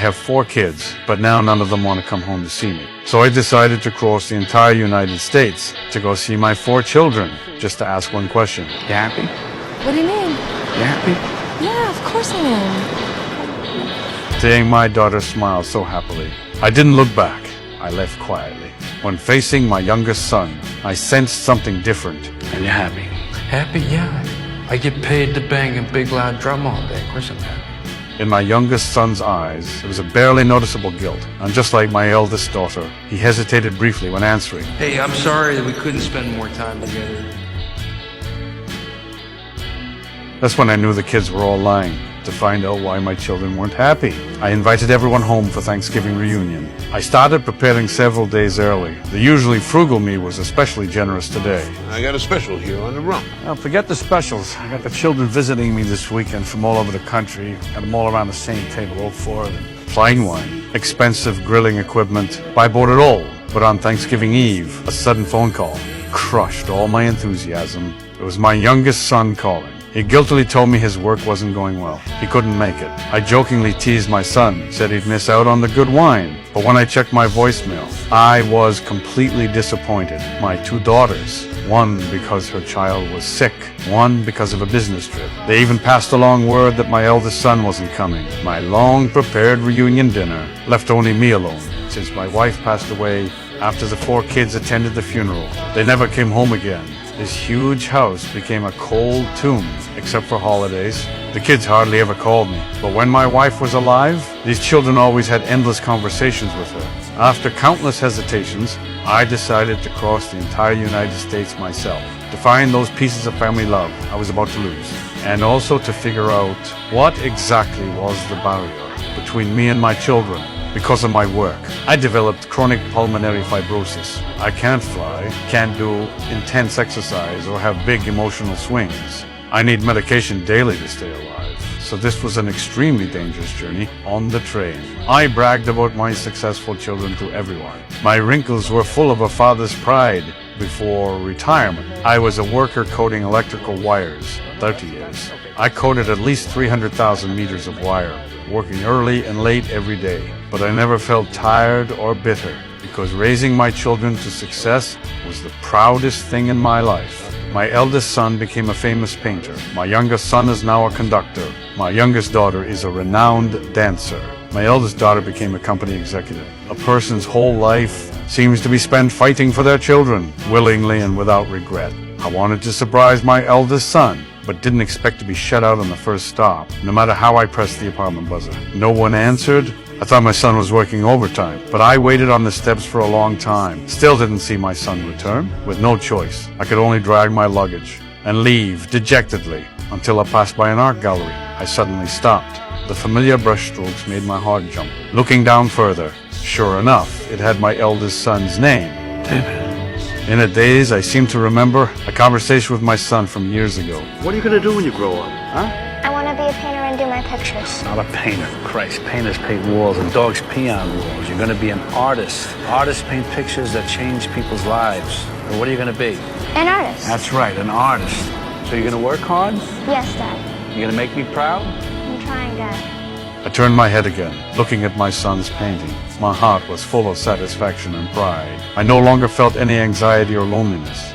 have 4 kids, but now none of them want to come home to see me. So I decided to cross the entire United States to go see my 4 children, just to ask one question. You happy? What do you mean? You happy? Yeah, of course I am. Seeing my daughter smile so happily, I didn't look back. I left quietly. When facing my youngest son, I sensed something different. And you're happy? Happy? Yeah. I get paid to bang a big loud drum all day. Of course I'm happy. In my youngest son's eyes, there was a barely noticeable guilt. And just like my eldest daughter, he hesitated briefly when answering. Hey, I'm sorry that we couldn't spend more time together. That's when I knew the kids were all lying, to find out why my children weren't happy. I invited everyone home for Thanksgiving reunion. I started preparing several days early. The usually frugal me was especially generous today. I got a special here on the rum. Now, forget the specials. I got the children visiting me this weekend from all over the country. Got them all around the same table, all 4 of them. Fine wine, expensive grilling equipment. I bought it all. But on Thanksgiving Eve, a sudden phone call crushed all my enthusiasm. It was my youngest son calling. He guiltily told me his work wasn't going well. He couldn't make it. I jokingly teased my son, said he'd miss out on the good wine. But when I checked my voicemail, I was completely disappointed. My 2 daughters, one because her child was sick, one because of a business trip. They even passed along word that my eldest son wasn't coming. My long-prepared reunion dinner left only me alone, since my wife passed away after the 4 kids attended the funeral. They never came home again. This huge house became a cold tomb, except for holidays. The kids hardly ever called me. But when my wife was alive, these children always had endless conversations with her. After countless hesitations, I decided to cross the entire United States myself, to find those pieces of family love I was about to lose, and also to figure out what exactly was the barrier between me and my children. Because of my work, I developed chronic pulmonary fibrosis. I can't fly, can't do intense exercise, or have big emotional swings. I need medication daily to stay alive. So this was an extremely dangerous journey on the train. I bragged about my successful children to everyone. My wrinkles were full of a father's pride before retirement. I was a worker coating electrical wires, 30 years. I coated at least 300,000 meters of wire, working early and late every day. But I never felt tired or bitter, because raising my children to success was the proudest thing in my life. My eldest son became a famous painter. My youngest son is now a conductor. My youngest daughter is a renowned dancer. My eldest daughter became a company executive. A person's whole life seems to be spent fighting for their children, willingly and without regret. I wanted to surprise my eldest son, but didn't expect to be shut out on the first stop, no matter how I pressed the apartment buzzer. No one answered. I thought my son was working overtime, but I waited on the steps for a long time. Still didn't see my son return. With no choice, I could only drag my luggage and leave dejectedly until I passed by an art gallery. I suddenly stopped. The familiar brushstrokes made my heart jump. Looking down further, sure enough, it had my eldest son's name. David. In a daze, I seemed to remember a conversation with my son from years ago. What are you going to do when you grow up, huh? I want to be a painter and do my pictures. Not a painter. Christ, painters paint walls and dogs pee on walls. You're going to be an artist. Artists paint pictures that change people's lives. And what are you going to be? An artist. That's right, an artist. So you're going to work hard? Yes, Dad. You're going to make me proud? I'm trying, Dad. I turned my head again, looking at my son's painting. My heart was full of satisfaction and pride. I no longer felt any anxiety or loneliness.